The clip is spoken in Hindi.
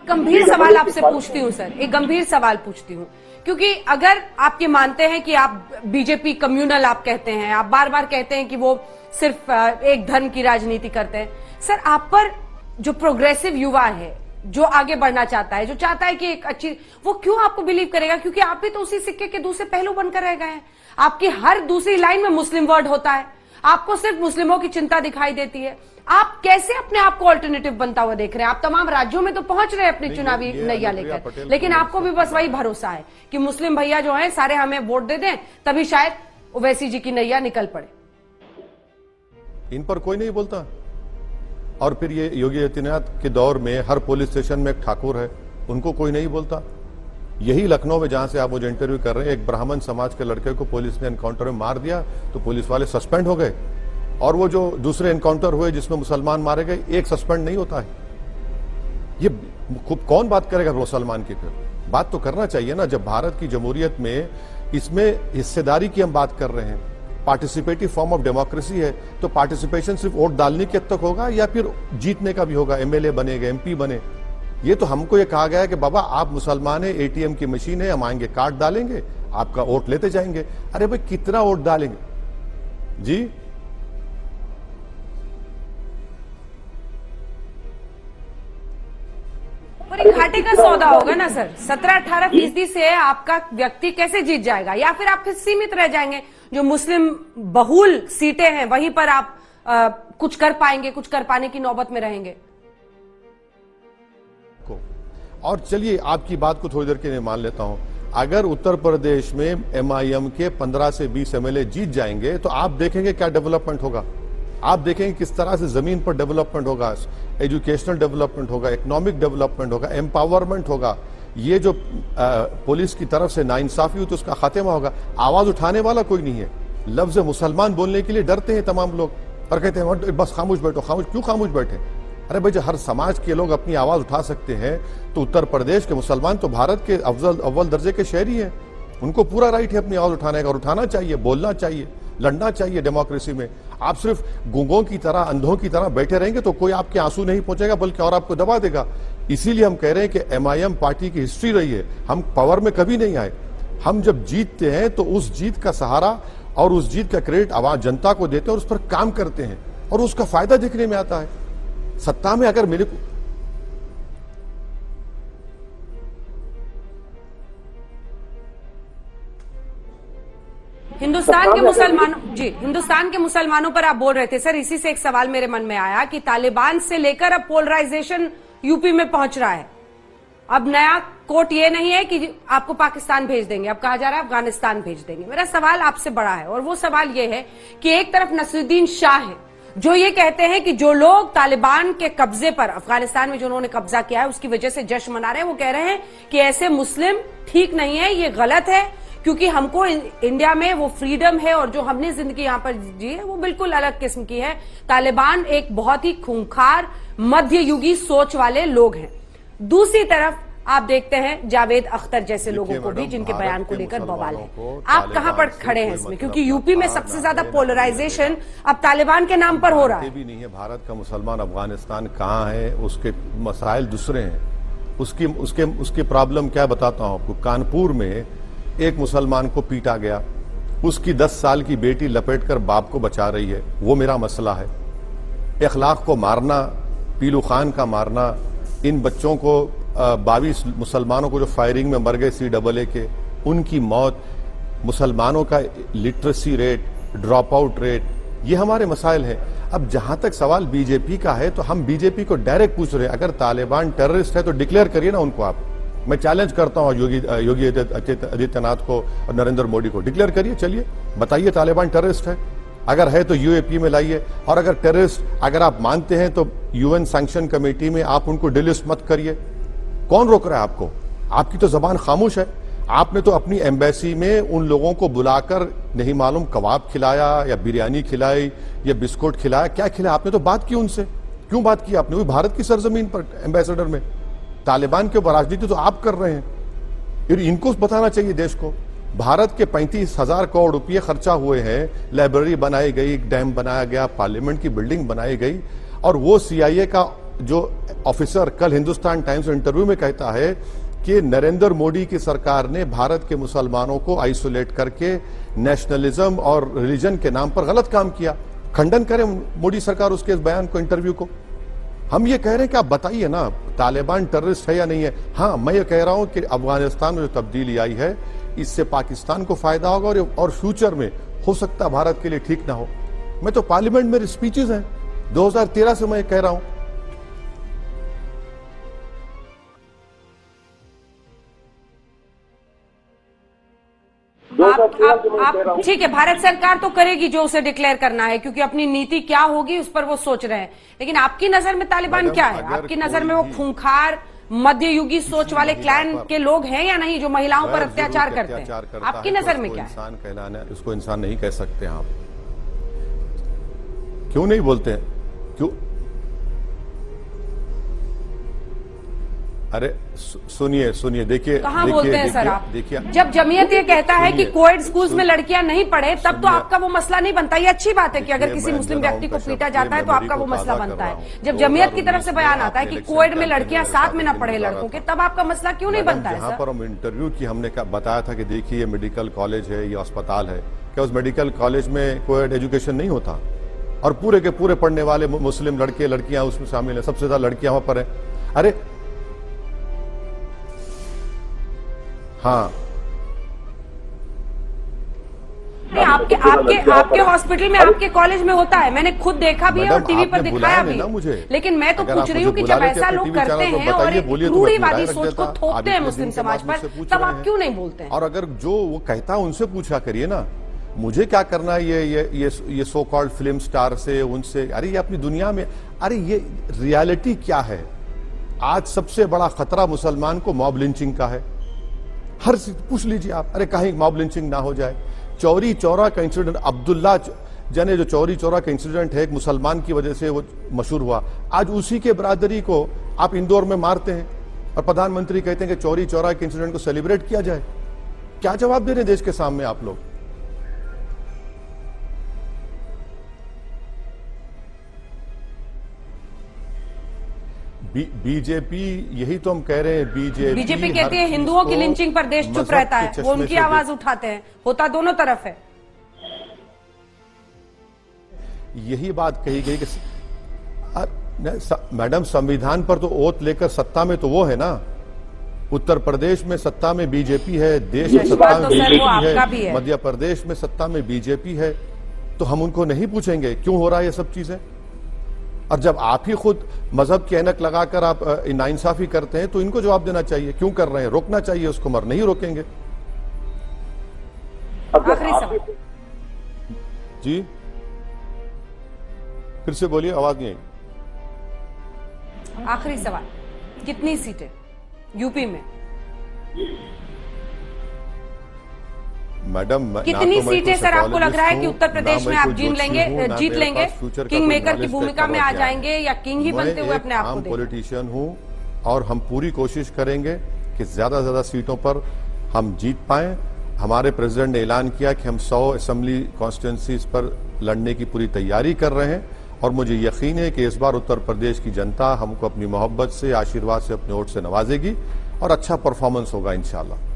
गंभीर सवाल आपसे पूछती हूँ सर, एक गंभीर सवाल पूछती हूँ, क्योंकि अगर आप ये मानते हैं कि आप बीजेपी कम्युनल आप कहते हैं, आप बार बार कहते हैं कि वो सिर्फ एक धर्म की राजनीति करते हैं, सर आप पर जो प्रोग्रेसिव युवा है, जो आगे बढ़ना चाहता है, जो चाहता है कि एक अच्छी, वो क्यों आपको बिलीव करेगा? क्योंकि आप भी तो उसी सिक्के के दूसरे पहलू बनकर रह गए हैं। आपकी हर दूसरी लाइन में मुस्लिम वर्ड होता है, आपको सिर्फ मुस्लिमों की चिंता दिखाई देती है। आप कैसे अपने आप को अल्टरनेटिव बनता हुआ देख रहे हैं? आप तमाम राज्यों में तो पहुंच रहे हैं अपनी चुनावी नैया लेकर, लेकिन आपको भी बस वही भरोसा है कि मुस्लिम भैया जो हैं सारे हमें वोट दे दें, तभी शायद ओवैसी जी की नैया निकल पड़े। इन पर कोई नहीं बोलता। और फिर ये योगी आदित्यनाथ के दौर में हर पुलिस स्टेशन में एक ठाकुर है, उनको कोई नहीं बोलता। यही लखनऊ में जहां से आप मुझे इंटरव्यू कर रहे हैं, एक ब्राह्मण समाज के लड़के को पुलिस ने एनकाउंटर में मार दिया तो पुलिस वाले सस्पेंड हो गए, और वो जो दूसरे एनकाउंटर हुए जिसमें मुसलमान मारे गए, एक सस्पेंड नहीं होता है। ये कौन बात करेगा मुसलमान की? फिर बात तो करना चाहिए ना। जब भारत की जमहूरियत में इसमें हिस्सेदारी की हम बात कर रहे हैं, पार्टिसिपेटिव फॉर्म ऑफ डेमोक्रेसी है, तो पार्टिसिपेशन सिर्फ वोट डालने के हद तक होगा या फिर जीतने का भी होगा? एमएलए बनेगा, एमपी बने। ये तो हमको ये कहा गया है कि बाबा आप मुसलमान है, एटीएम की मशीन है, हम आएंगे कार्ड डालेंगे, आपका वोट लेते जाएंगे। अरे भाई कितना वोट डालेंगे जी? पर एक घाटे का सौदा होगा ना सर। 17-18% से आपका व्यक्ति कैसे जीत जाएगा? या फिर आप फिर सीमित रह जाएंगे, जो मुस्लिम बहुल सीटें हैं वहीं पर आप कुछ कर पाएंगे, कुछ कर पाने की नौबत में रहेंगे? और चलिए आपकी बात को थोड़ी देर के लिए मान लेता हूं, अगर उत्तर प्रदेश में एमआईएम के 15 से 20 एमएलए जीत जाएंगे तो आप देखेंगे क्या डेवलपमेंट होगा। आप देखेंगे किस तरह से जमीन पर डेवलपमेंट होगा, एजुकेशनल डेवलपमेंट होगा, इकोनॉमिक डेवलपमेंट होगा, एम्पावरमेंट होगा। ये जो पुलिस की तरफ से नाइंसाफी हुई तो उसका खात्मा होगा। आवाज उठाने वाला कोई नहीं है। लफ्ज मुसलमान बोलने के लिए डरते हैं तमाम लोग और कहते हैं बस खामोश बैठो। खामोश क्यों खामोश बैठे? अरे भाई, जो हर समाज के लोग अपनी आवाज उठा सकते हैं तो उत्तर प्रदेश के मुसलमान तो भारत के अव्वल दर्जे के शहरी हैं, उनको पूरा राइट है अपनी आवाज उठाने का, और उठाना चाहिए, बोलना चाहिए, लड़ना चाहिए डेमोक्रेसी में। आप सिर्फ गूंगों की तरह, अंधों की तरह बैठे रहेंगे तो कोई आपके आंसू नहीं पहुंचेगा, बल्कि और आपको दबा देगा। इसीलिए हम कह रहे हैं कि एमआईएम पार्टी की हिस्ट्री रही है, हम पावर में कभी नहीं आए। हम जब जीतते हैं तो उस जीत का सहारा और उस जीत का क्रेडिट आवाज जनता को देते हैं और उस पर काम करते हैं और उसका फायदा दिखने में आता है। सत्ता में अगर मेरे को हिंदुस्तान के मुसलमानों पर आप बोल रहे थे सर, इसी से एक सवाल मेरे मन में आया कि तालिबान से लेकर अब पोलराइजेशन यूपी में पहुंच रहा है। अब नया कोट ये नहीं है कि आपको पाकिस्तान भेज देंगे, अब कहा जा रहा है अफगानिस्तान भेज देंगे। मेरा सवाल आपसे बड़ा है और वो सवाल ये है कि एक तरफ नसरुद्दीन शाह है जो ये कहते हैं कि जो लोग तालिबान के कब्जे पर, अफगानिस्तान में जो उन्होंने कब्जा किया है उसकी वजह से जश्न मना रहे हैं। वो कह रहे हैं कि ऐसे मुस्लिम ठीक नहीं है, ये गलत है, क्योंकि हमको इंडिया में वो फ्रीडम है और जो हमने जिंदगी यहां पर जी है वो बिल्कुल अलग किस्म की है। तालिबान एक बहुत ही खूंखार मध्ययुगी सोच वाले लोग हैं। दूसरी तरफ आप देखते हैं जावेद अख्तर जैसे लोगों को भी, जिनके बयान को लेकर बवाल है। आप कहां पर खड़े हैं इसमें? क्योंकि यूपी में सबसे ज्यादा पोलराइजेशन अब तालिबान के नाम पर हो रहा है। भी नहीं है भारत का मुसलमान अफगानिस्तान कहां है, उसके मसाइल दूसरे हैं। उसकी प्रॉब्लम क्या बताता हूं आपको। कानपुर में एक मुसलमान को पीटा गया, उसकी 10 साल की बेटी लपेटकर बाप को बचा रही है, वो मेरा मसला है। इखलाक को मारना, पीलू खान का मारना, इन बच्चों को 22 मुसलमानों को जो फायरिंग में मर गए CAA के, उनकी मौत, मुसलमानों का literacy rate, drop out rate, ये हमारे मसाइल हैं। अब जहां तक सवाल बीजेपी का है तो हम बीजेपी को डायरेक्ट पूछ रहे हैं, अगर तालिबान टेररिस्ट है तो डिक्लेयर करिए ना उनको। आप, मैं चैलेंज करता हूं योगी आदित्यनाथ को और नरेंद्र मोदी को, डिक्लेयर करिए, चलिए बताइए तालिबान टेररिस्ट है। अगर है तो यूएपी में लाइए, और अगर टेररिस्ट अगर आप मानते हैं तो यूएन सैंक्शन कमेटी में आप उनको डिलिस्ट मत करिए। कौन रोक रहा है आपको? आपकी तो जबान खामोश है। आपने तो अपनी एम्बेसी में उन लोगों को बुलाकर नहीं मालूम कबाब खिलाया या बिरयानी खिलाई या बिस्कुट खिलाया, क्या खिलाया? आपने तो बात की उनसे। क्यों बात की आपने? वो भारत की सरजमीन पर एम्बेसडर में तालिबान के ऊपर राजनीति तो आप कर रहे हैं। फिर इनको बताना चाहिए देश को। भारत के 35,000 करोड़ रुपये खर्चा हुए हैं, लाइब्रेरी बनाई गई, डैम बनाया गया, पार्लियामेंट की बिल्डिंग बनाई गई, और वो CIA का जो ऑफिसर कल हिंदुस्तान टाइम्स इंटरव्यू में कहता है कि नरेंद्र मोदी की सरकार ने भारत के मुसलमानों को आइसोलेट करके नेशनलिज्म और रिलीजन के नाम पर गलत काम किया, खंडन करें मोदी सरकार उसके इस बयान को, इंटरव्यू को। हम ये कह रहे हैं कि आप बताइए ना, तालिबान टेररिस्ट है या नहीं है। हाँ, मैं ये कह रहा हूं कि अफगानिस्तान में जो तब्दीली आई है इससे पाकिस्तान को फायदा होगा और फ्यूचर में हो सकता है भारत के लिए ठीक ना हो। मैं तो पार्लियामेंट में स्पीचेस हैं 2013 से मैं कह रहा हूं। आप ठीक है, भारत सरकार तो करेगी जो उसे डिक्लेयर करना है, क्योंकि अपनी नीति क्या होगी उस पर वो सोच रहे हैं। लेकिन आपकी नजर में तालिबान क्या है? आपकी नजर में वो खूंखार मध्ययुगी सोच वाले क्लैन के लोग हैं या नहीं, जो महिलाओं पर अत्याचार करते हैं? आपकी नजर में क्या है? इंसान कहलाना, उसको इंसान नहीं कह सकते आप। क्यों नहीं बोलते हैं? क्यों? अरे सुनिए, देखिए कहाँ बोलते हैं सर आप? देखिए, जब जमीयत ये कहता है कि कोएड स्कूल्स में लड़कियां नहीं पढ़े, तब तो आपका वो मसला नहीं बनता। ये अच्छी बात है कि अगर किसी मुस्लिम व्यक्ति को पीटा जाता है तो आपका वो मसला बनता है। जब जमीयत की तरफ से बयान आता है कि कोएड में लड़कियां साथ में ना पढ़े लड़कों के, तब आपका मसला क्यों नहीं बनता है? यहाँ पर हम इंटरव्यू की हमने बताया था कि देखिए ये मेडिकल कॉलेज है, ये अस्पताल है, क्या उस मेडिकल कॉलेज में कोएड एजुकेशन नहीं होता? और पूरे के पूरे पढ़ने वाले मुस्लिम लड़के लड़कियां उसमें शामिल है, सबसे ज्यादा लड़कियां वहां पर है। अरे हाँ, आपके हॉस्पिटल में, आपके कॉलेज में होता है, मैंने खुद देखा भी है और टीवी पर दिखाया भी है। लेकिन मैं तो पूछ रही हूँ कि जब ऐसा लोग करते हैं और एक रूढ़िवादी सोच को थोपते हैं मुस्लिम समाज पर, तब आप क्यों नहीं बोलते हैं? और अगर जो वो कहता है उनसे पूछा करिए ना, मुझे क्या करना है ये सो कॉल्ड फिल्म स्टार से, उनसे। अरे ये अपनी दुनिया में, अरे ये रियलिटी क्या है? आज सबसे बड़ा खतरा मुसलमान को मॉब लिंचिंग का है। हर चीज पूछ लीजिए आप, अरे कहीं मॉब लिंचिंग ना हो जाए। चौरी चौरा का इंसिडेंट, अब्दुल्ला जने जो चौरी चौरा का इंसिडेंट है, एक मुसलमान की वजह से वो मशहूर हुआ। आज उसी के बरादरी को आप इंदौर में मारते हैं और प्रधानमंत्री कहते हैं कि चौरी चौरा के इंसिडेंट को सेलिब्रेट किया जाए। क्या जवाब दे रहे हैं देश के सामने आप लोग? बीजेपी, यही तो हम कह रहे हैं। बीजेपी कहती है हिंदुओं की लिंचिंग पर देश चुप रहता है, वो उनकी आवाज उठाते हैं। होता दोनों तरफ है। यही बात कही गई कि मैडम, संविधान पर तो ओथ लेकर सत्ता में तो वो है ना। उत्तर प्रदेश में सत्ता में बीजेपी है, देश में सत्ता में बीजेपी है, मध्य प्रदेश में सत्ता में बीजेपी है। तो हम उनको नहीं पूछेंगे क्यों हो रहा है ये सब चीजें? और जब आप ही खुद मजहब की ऐनक लगाकर आप नाइंसाफी करते हैं तो इनको जवाब देना चाहिए, क्यों कर रहे हैं? रोकना चाहिए उसको, मगर नहीं रोकेंगे। जी फिर से बोलिए, आवाज नहीं आई। आखिरी सवाल, कितनी सीटें यूपी में? मैडम, कितनी सीटें सर आपको लग रहा है कि उत्तर प्रदेश में आप जीत लेंगे? किंग मेकर की भूमिका में आ जाएंगे या किंग ही बनते हुए अपने आप को? हम पॉलिटिशियन हूं और हम पूरी कोशिश करेंगे कि ज्यादा से ज्यादा सीटों पर हम जीत पाएं। हमारे प्रेसिडेंट ने ऐलान किया कि हम 100 असेंबली कॉन्स्टिट्यूंसीज पर लड़ने की पूरी तैयारी कर रहे हैं और मुझे यकीन है कि इस बार उत्तर प्रदेश की जनता हमको अपनी मोहब्बत से, आशीर्वाद से, अपने वोट से नवाजेगी और अच्छा परफॉर्मेंस होगा इंशाल्लाह।